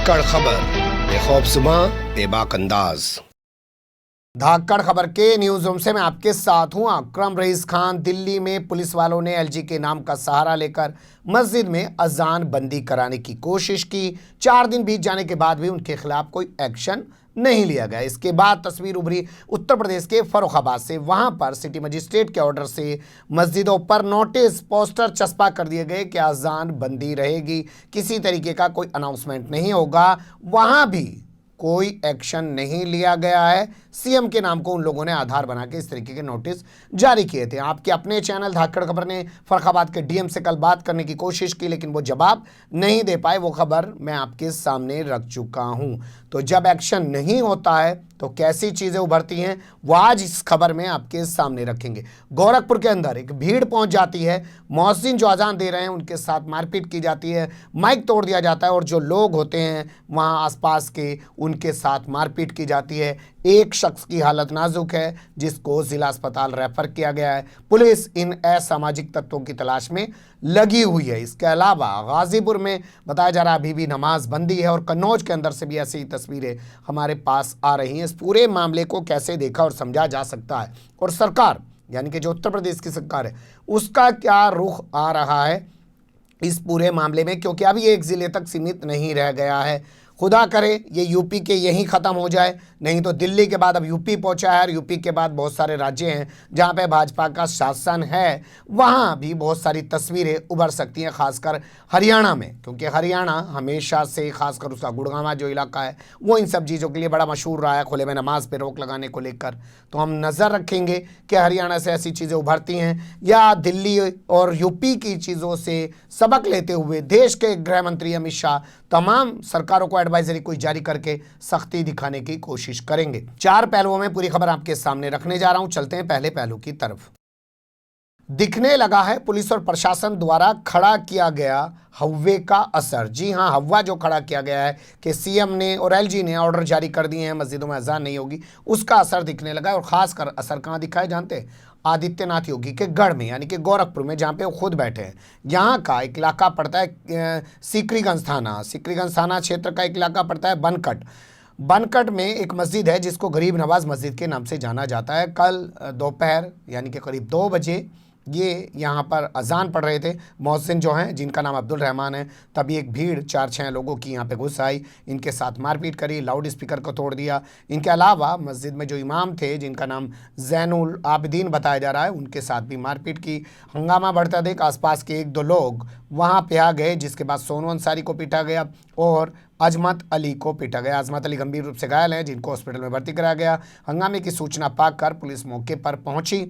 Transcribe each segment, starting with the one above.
धाकड़ खबर बेखौफसुमा बेबाक अंदाज। धाकड़ खबर के न्यूज रूम से मैं आपके साथ हूं अकरम रईस खान। दिल्ली में पुलिस वालों ने एलजी के नाम का सहारा लेकर मस्जिद में अजान बंदी कराने की कोशिश की। 4 दिन बीत जाने के बाद भी उनके खिलाफ कोई एक्शन नहीं लिया गया। इसके बाद तस्वीर उभरी उत्तर प्रदेश के फर्रुखाबाद से। वहां पर सिटी मजिस्ट्रेट के ऑर्डर से मस्जिदों पर नोटिस पोस्टर चस्पा कर दिए गए कि अजान बंदी रहेगी, किसी तरीके का कोई अनाउंसमेंट नहीं होगा। वहां भी कोई एक्शन नहीं लिया गया है। सीएम के नाम को उन लोगों ने आधार बना के इस तरीके के नोटिस जारी किए थे। आपके अपने चैनल धाकड़ खबर ने फर्रुखाबाद के डीएम से कल बात करने की कोशिश की, लेकिन वो जवाब नहीं दे पाए। वो खबर मैं आपके सामने रख चुका हूं। तो जब एक्शन नहीं होता है तो कैसी चीजें उभरती हैं, वो आज इस खबर में आपके सामने रखेंगे। गोरखपुर के अंदर एक भीड़ पहुंच जाती है, मुअज्जिन जो अजान दे रहे हैं उनके साथ मारपीट की जाती है, माइक तोड़ दिया जाता है और जो लोग होते हैं वहां आसपास के उनके साथ मारपीट की जाती है। एक शख्स की हालत नाजुक है जिसको जिला अस्पताल रेफर किया गया है। पुलिस इन असामाजिक तत्वों की तलाश में लगी हुई है। इसके अलावा गाजीपुर में बताया जा रहा है अभी भी नमाज बंदी है और कन्नौज के अंदर से भी ऐसी तस्वीरें हमारे पास आ रही हैं। इस पूरे मामले को कैसे देखा और समझा जा सकता है और सरकार यानी कि जो उत्तर प्रदेश की सरकार है उसका क्या रुख आ रहा है इस पूरे मामले में, क्योंकि अब ये एक जिले तक सीमित नहीं रह गया है। खुदा करे ये यूपी के यहीं ख़त्म हो जाए, नहीं तो दिल्ली के बाद अब यूपी पहुंचा है और यूपी के बाद बहुत सारे राज्य हैं जहां पे भाजपा का शासन है। वहां भी बहुत सारी तस्वीरें उभर सकती हैं, खासकर हरियाणा में, क्योंकि हरियाणा हमेशा से खासकर उसका गुड़गांव जो इलाका है वो इन सब चीज़ों के लिए बड़ा मशहूर रहा है, खुले में नमाज पर रोक लगाने को लेकर। तो हम नज़र रखेंगे कि हरियाणा से ऐसी चीज़ें उभरती हैं या दिल्ली और यूपी की चीज़ों से सबक लेते हुए देश के गृह मंत्री अमित शाह तमाम सरकारों को एडवाइजरी कोई जारी करके सख्ती दिखाने की कोशिश करेंगे। 4 पहलुओं में पूरी खबर आपके सामने रखने जा रहा हूं। चलते हैं पहले पहलू की तरफ। दिखने लगा है पुलिस और प्रशासन द्वारा खड़ा किया गया हव्वे का असर। जी हां, हव्वा जो खड़ा किया गया है कि सीएम ने और एलजी ने ऑर्डर जारी कर दिए हैं मस्जिदों में अजान नहीं होगी, उसका असर दिखने लगा है। और खासकर असर कहां दिखा है जानते हैं? आदित्यनाथ योगी के गढ़ में यानी कि गोरखपुर में, जहाँ पे वो खुद बैठे हैं। यहाँ का एक इलाका पड़ता है सिकरीगंज थाना। सिकरीगंज थाना क्षेत्र का एक इलाका पड़ता है बनकट। बनकट में एक मस्जिद है जिसको गरीब नवाज मस्जिद के नाम से जाना जाता है। कल दोपहर यानी कि करीब 2 बजे ये यहाँ पर अजान पढ़ रहे थे मुअज्जिन जो हैं जिनका नाम अब्दुल रहमान है। तभी एक भीड़ 4-6 लोगों की यहाँ पे घुस आई, इनके साथ मारपीट करी, लाउड स्पीकर को तोड़ दिया। इनके अलावा मस्जिद में जो इमाम थे जिनका नाम जैनुल आबिदीन बताया जा रहा है, उनके साथ भी मारपीट की। हंगामा बढ़ता देख आसपास के 1-2 लोग वहाँ पे आ गए, जिसके बाद सोनू अंसारी को पीटा गया और अजमत अली को पीटा गया। अजमत अली गंभीर रूप से घायल हैं जिनको हॉस्पिटल में भर्ती कराया गया। हंगामे की सूचना पाकर पुलिस मौके पर पहुंची,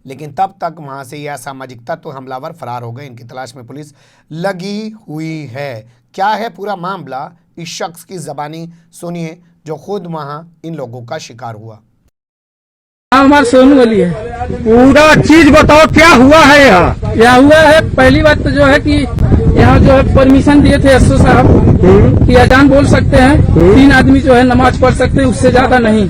लेकिन तब तक वहां से यह असामाजिक तत्व हमलावर फरार हो गए। इनकी तलाश में पुलिस लगी हुई है। क्या है पूरा मामला, इस शख्स की ज़बानी सुनिए जो खुद वहां इन लोगों का शिकार हुआ। हमारा सोनू अली है। पूरा चीज बताओ क्या हुआ है यहाँ हुआ है। पहली बात तो जो है कि यहाँ जो है परमिशन दिए थे एसओ साहब कि अजान बोल सकते हैं, 3 आदमी जो है नमाज पढ़ सकते हैं, उससे ज्यादा नहीं।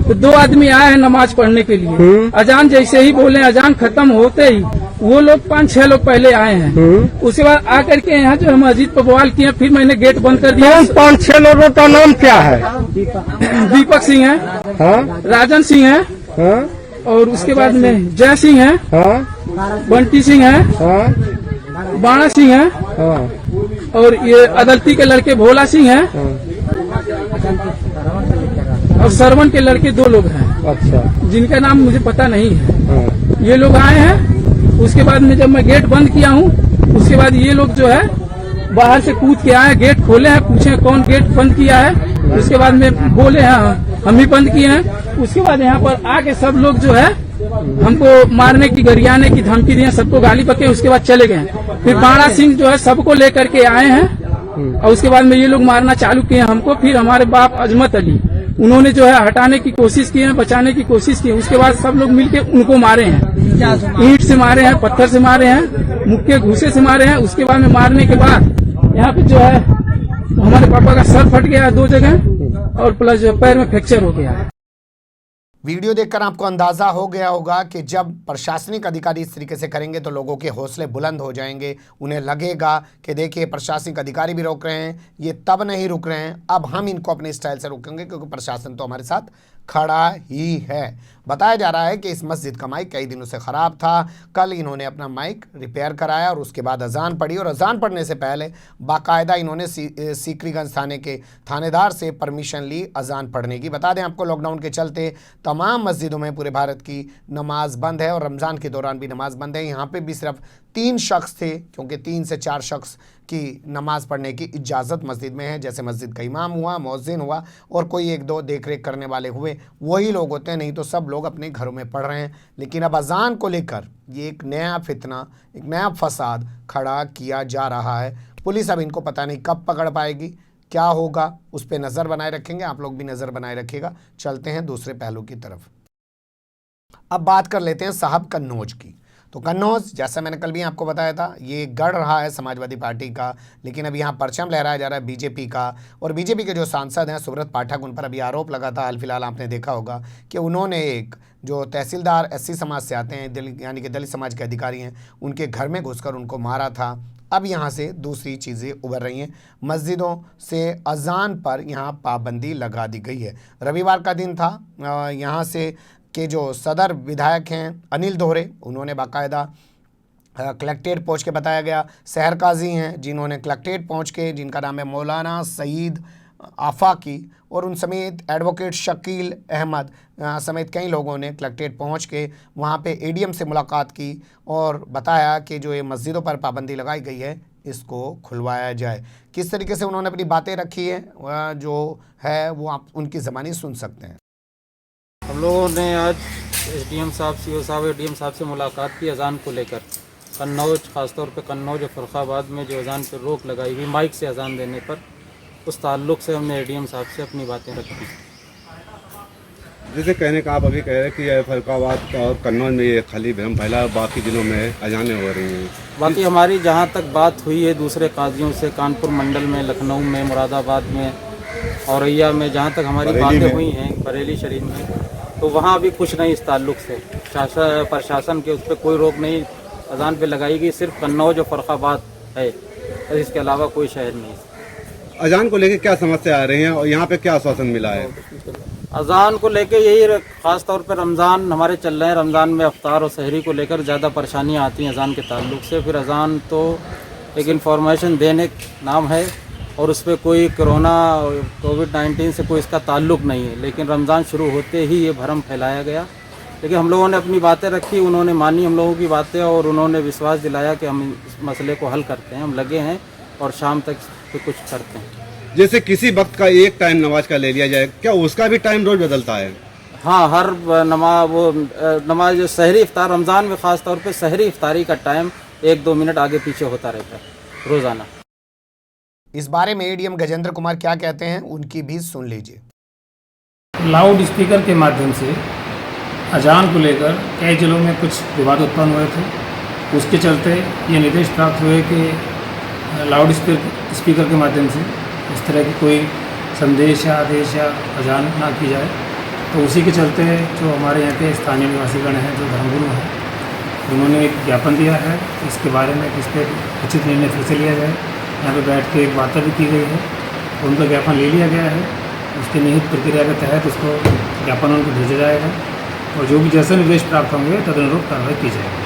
तो 2 आदमी आए हैं नमाज पढ़ने के लिए। अजान जैसे ही बोले, अजान खत्म होते ही वो लोग 5-6 लोग पहले आए हैं। उसके बाद आकर के यहाँ जो है मस्जिद पर बवाल किए। फिर मैंने गेट बंद कर दिया। 5-6 लोगों का नाम क्या है? दीपक सिंह है, राजन सिंह है, और उसके बाद में जय सिंह है, बंटी सिंह है, बाणा सिंह है, और ये अदालती के लड़के भोला सिंह है, और सरवन के लड़के 2 लोग हैं। अच्छा, जिनका नाम मुझे पता नहीं है। ये लोग आए हैं। उसके बाद में जब मैं गेट बंद किया हूँ, उसके बाद ये लोग जो है बाहर से कूद के आए, गेट खोले हैं, पूछे कौन गेट बंद किया है। उसके बाद में बोले हैं हम ही बंद किए हैं। उसके बाद यहाँ पर आके सब लोग जो है हमको मारने की, गरियाने की धमकी दिए, सबको गाली बके। उसके बाद चले गए। फिर बाणा सिंह जो है सबको लेकर के आए हैं और उसके बाद में ये लोग मारना चालू किए हमको। फिर हमारे बाप अजमत अली, उन्होंने जो है हटाने की कोशिश की है, बचाने की कोशिश की है। उसके बाद सब लोग मिलके उनको मारे हैं, ईंट से मारे हैं, पत्थर से मारे हैं, मुक्के घूसे से मारे हैं। उसके बाद में मारने के बाद यहाँ पे जो है हमारे पापा का सर फट गया 2 जगह और प्लस जो पैर में फ्रैक्चर हो गया है। वीडियो देखकर आपको अंदाजा हो गया होगा कि जब प्रशासनिक अधिकारी इस तरीके से करेंगे तो लोगों के हौसले बुलंद हो जाएंगे। उन्हें लगेगा कि देखिए प्रशासनिक अधिकारी भी रोक रहे हैं, ये तब नहीं रुक रहे हैं, अब हम इनको अपने स्टाइल से रोकेंगे क्योंकि प्रशासन तो हमारे साथ खड़ा ही है। बताया जा रहा है कि इस मस्जिद का माइक कई दिनों से ख़राब था। कल इन्होंने अपना माइक रिपेयर कराया और उसके बाद अजान पढ़ी, और अजान पढ़ने से पहले बाकायदा इन्होंने सीकरीगंज थाने के थानेदार से परमिशन ली अजान पढ़ने की। बता दें आपको, लॉकडाउन के चलते तमाम मस्जिदों में पूरे भारत की नमाज बंद है और रमज़ान के दौरान भी नमाज बंद है। यहाँ पे भी सिर्फ 3 शख्स थे, क्योंकि 3 से 4 शख्स की नमाज पढ़ने की इजाज़त मस्जिद में है, जैसे मस्जिद का इमाम हुआ, मौज़िन हुआ और कोई 1-2 देख रेख करने वाले हुए, वही लोग होते हैं, नहीं तो सब लोग अपने घरों में पढ़ रहे हैं। लेकिन अब अजान को लेकर ये एक नया फितना, एक नया फसाद खड़ा किया जा रहा है। पुलिस अब इनको पता नहीं कब पकड़ पाएगी, क्या होगा, उस पर नज़र बनाए रखेंगे। आप लोग भी नज़र बनाए रखिएगा। चलते हैं दूसरे पहलू की तरफ। अब बात कर लेते हैं साहब कन्नौज की। तो कन्नौज, जैसा मैंने कल भी आपको बताया था, ये गढ़ रहा है समाजवादी पार्टी का, लेकिन अब यहाँ परचम लहराया जा रहा है बीजेपी का। और बीजेपी के जो सांसद हैं सुब्रत पाठक, उन पर अभी आरोप लगा था, हाल फिलहाल आपने देखा होगा कि उन्होंने एक जो तहसीलदार एससी समाज से आते हैं, यानी कि दलित समाज के अधिकारी हैं, उनके घर में घुसकर उनको मारा था। अब यहाँ से दूसरी चीज़ें उभर रही हैं। मस्जिदों से अजान पर यहाँ पाबंदी लगा दी गई है। रविवार का दिन था, यहाँ से के जो सदर विधायक हैं अनिल दोहरे, उन्होंने बाकायदा कलेक्ट्रेट पहुँच के, बताया गया शहर काजी हैं जिन्होंने कलेक्ट्रेट पहुँच के, जिनका नाम है मौलाना सईद आफाकी, और उन समेत एडवोकेट शकील अहमद समेत कई लोगों ने कलेक्ट्रेट पहुंच के वहां पे एडीएम से मुलाकात की और बताया कि जो ये मस्जिदों पर पाबंदी लगाई गई है इसको खुलवाया जाए। किस तरीके से उन्होंने अपनी बातें रखी है जो है वो आप उनकी ज़बानी सुन सकते हैं। हम लोगों ने आज एसडीएम साहब, सीओ साहब, एडीएम साहब से मुलाकात की अजान को लेकर। कन्नौज, ख़ासतौर पे कन्नौज और फर्रुखाबाद में जो अजान पर रोक लगाई हुई माइक से अजान देने पर, उस ताल्लुक़ से हमने एडीएम साहब से अपनी बातें रखी। जैसे कहने का आप अभी कह रहे हैं कि फर्रुखाबाद और कन्नौज में ये खाली भ्रम फैला, बाकी जिलों में अजानें हो रही हैं। बाकी हमारी जहाँ तक बात हुई है दूसरे काजियों से, कानपुर मंडल में, लखनऊ में, मुरादाबाद में, औरैया में, जहाँ तक हमारी बातें हुई हैं, बरेली शरीफ में, तो वहाँ भी कुछ नहीं इस ताल्लुक़ से प्रशासन के उस पर कोई रोक नहीं अजान पे लगाई गई। सिर्फ कन्नौज और फर्रुखाबाद है, इसके अलावा कोई शहर नहीं। अजान को लेकर क्या समस्या आ रही है और यहाँ पे क्या आश्वासन मिला है? अजान को लेके यही, ख़ास तौर पर रमज़ान हमारे चल रहे हैं, रमज़ान में अफ्तार और सहरी को लेकर ज़्यादा परेशानियाँ आती हैं अजान के ताल्लुक़ से। फिर अजान तो एक इन्फॉर्मेशन देने नाम है और उस पर कोई कोरोना कोविड-19 से कोई इसका ताल्लुक़ नहीं है, लेकिन रमज़ान शुरू होते ही ये भरम फैलाया गया। लेकिन हम लोगों ने अपनी बातें रखी, उन्होंने मानी हम लोगों की बातें और उन्होंने विश्वास दिलाया कि हम इस मसले को हल करते हैं। हम लगे हैं और शाम तक तो कुछ करते हैं। जैसे किसी वक्त का एक टाइम नमाज का ले लिया जाए, क्या उसका भी टाइम रोज बदलता है? हाँ, हर नमाज सहरी इफ्तार, रमज़ान में ख़ास तौर पे सहरी इफ्तारी का टाइम 1-2 मिनट आगे पीछे होता रहता है रोज़ाना। इस बारे में एडीएम गजेंद्र कुमार क्या कहते हैं, उनकी भी सुन लीजिए। लाउड स्पीकर के माध्यम से अजान को लेकर कई जिलों में कुछ विवाद उत्पन्न हुए थे। उसके चलते ये निर्देश प्राप्त हुए कि लाउड स्पीकर के माध्यम से इस तरह की कोई संदेश या आदेश या अजान ना की जाए। तो उसी के चलते जो हमारे यहाँ के स्थानीय निवासीगण हैं, जो धर्मगुरु हैं, उन्होंने एक ज्ञापन दिया है इसके बारे में, इस पर उचित निर्णय फिर से लिया जाए। यहाँ पे बैठ के एक वार्ता भी की गई है, उनका ज्ञापन ले लिया गया है। उसकी निहित प्रक्रिया के तहत उसको ज्ञापन उनको भेजा जाएगा और जो भी जैसे निर्देश प्राप्त होंगे तदनुरूप कार्रवाई की जाएगी।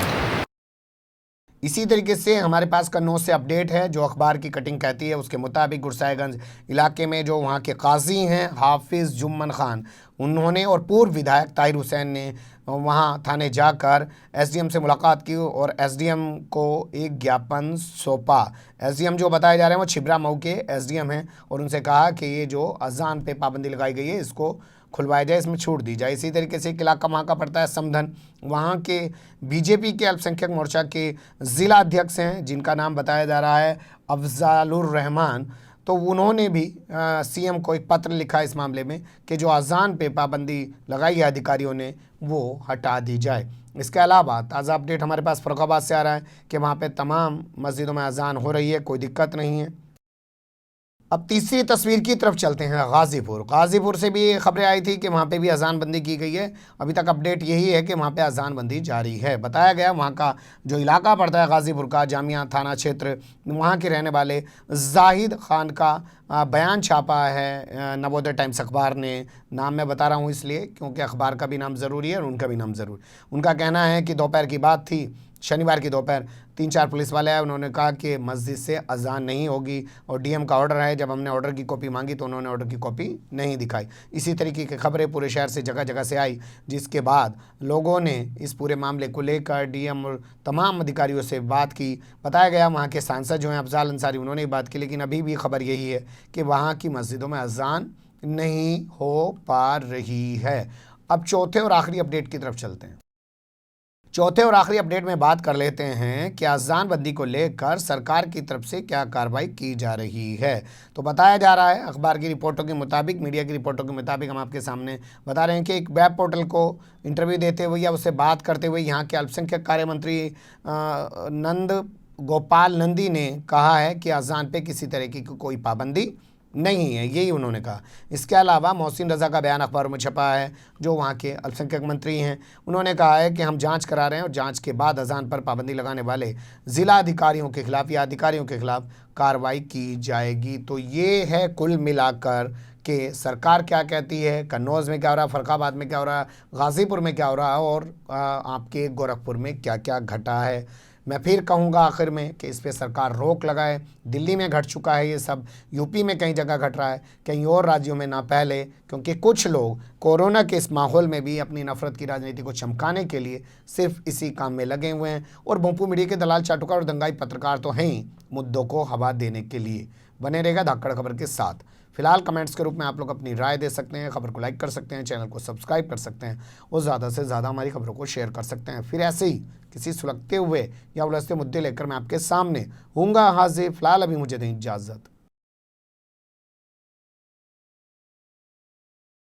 इसी तरीके से हमारे पास कन्नौज से अपडेट है, जो अखबार की कटिंग कहती है उसके मुताबिक गुरसाईगंज इलाके में जो वहाँ के काजी हैं हाफिज़ जुम्मन खान, उन्होंने और पूर्व विधायक ताहिर हुसैन ने वहाँ थाने जाकर एसडीएम से मुलाकात की और एसडीएम को एक ज्ञापन सौंपा। एसडीएम जो बताए जा रहे हैं वो छिबरा मऊ के एसडीएम हैं और उनसे कहा कि ये जो अजान पे पाबंदी लगाई गई है इसको खुलवाया जाए, इसमें छूट दी जाए। इसी तरीके से एक इलाका वहाँ का पड़ता है समधन, वहाँ के बीजेपी के अल्पसंख्यक मोर्चा के ज़िला अध्यक्ष हैं जिनका नाम बताया जा रहा है अफजालुर रहमान। तो उन्होंने भी सीएम को एक पत्र लिखा इस मामले में कि जो अजान पे पाबंदी लगाई है अधिकारियों ने वो हटा दी जाए। इसके अलावा ताज़ा अपडेट हमारे पास फर्रुखाबाद से आ रहा है कि वहाँ पे तमाम मस्जिदों में अजान हो रही है, कोई दिक्कत नहीं है। अब तीसरी तस्वीर की तरफ चलते हैं। गाजीपुर से भी खबरें आई थी कि वहाँ पे भी अजान बंदी की गई है। अभी तक अपडेट यही है कि वहाँ पे अजान बंदी जारी है। बताया गया वहाँ का जो इलाका पड़ता है गाजीपुर का, जामिया थाना क्षेत्र, वहाँ के रहने वाले जाहिद खान का बयान छापा है नवोदय टाइम्स अखबार ने। नाम मैं बता रहा हूँ इसलिए क्योंकि अखबार का भी नाम ज़रूरी है और उनका भी नाम ज़रूरी। उनका कहना है कि दोपहर की बात थी, शनिवार की दोपहर 3-4 पुलिस वाले आए। उन्होंने कहा कि मस्जिद से अजान नहीं होगी और डीएम का ऑर्डर है। जब हमने ऑर्डर की कॉपी मांगी तो उन्होंने ऑर्डर की कॉपी नहीं दिखाई। इसी तरीके की खबरें पूरे शहर से जगह जगह से आई, जिसके बाद लोगों ने इस पूरे मामले को लेकर डीएम और तमाम अधिकारियों से बात की। बताया गया वहाँ के सांसद जो हैं अफजाल अंसारी, उन्होंने बात की, लेकिन अभी भी खबर यही है कि वहाँ की मस्जिदों में अजान नहीं हो पा रही है। अब चौथे और आखिरी अपडेट की तरफ चलते हैं। चौथे और आखिरी अपडेट में बात कर लेते हैं कि अजान बंदी को लेकर सरकार की तरफ से क्या कार्रवाई की जा रही है। तो बताया जा रहा है, अखबार की रिपोर्टों के मुताबिक, मीडिया की रिपोर्टों के मुताबिक हम आपके सामने बता रहे हैं कि एक वेब पोर्टल को इंटरव्यू देते हुए या उससे बात करते हुए यहाँ के अल्पसंख्यक कार्य मंत्री नंद गोपाल नंदी ने कहा है कि अजान पे किसी तरीके की कोई पाबंदी नहीं है, यही उन्होंने कहा। इसके अलावा मोहसिन रज़ा का बयान अखबारों में छपा है, जो वहाँ के अल्पसंख्यक मंत्री हैं। उन्होंने कहा है कि हम जांच करा रहे हैं और जांच के बाद अजान पर पाबंदी लगाने वाले ज़िला अधिकारियों के खिलाफ या अधिकारियों के खिलाफ कार्रवाई की जाएगी। तो ये है कुल मिलाकर कि सरकार क्या कहती है, कन्नौज में क्या हो रहा है, फर्रुखाबाद में क्या हो रहा है, गाज़ीपुर में क्या हो रहा है और आपके गोरखपुर में क्या क्या घटा है। मैं फिर कहूँगा आखिर में कि इस पे सरकार रोक लगाए। दिल्ली में घट चुका है ये सब, यूपी में कई जगह घट रहा है, कहीं और राज्यों में ना पहले, क्योंकि कुछ लोग कोरोना के इस माहौल में भी अपनी नफरत की राजनीति को चमकाने के लिए सिर्फ इसी काम में लगे हुए हैं। और भोंपू मीडिया के दलाल चाटुकार और दंगाई पत्रकार तो हैं ही मुद्दों को हवा देने के लिए। बने रहेगा धाकड़ खबर के साथ। फिलहाल कमेंट्स के रूप में आप लोग अपनी राय दे सकते हैं, खबर को लाइक कर सकते हैं, चैनल को सब्सक्राइब कर सकते हैं और ज़्यादा से ज़्यादा हमारी खबरों को शेयर कर सकते हैं। फिर ऐसे ही किसी सुलगते हुए या उलझते मुद्दे लेकर मैं आपके सामने हूँगा हाजिर। फिलहाल अभी मुझे दें इजाज़त।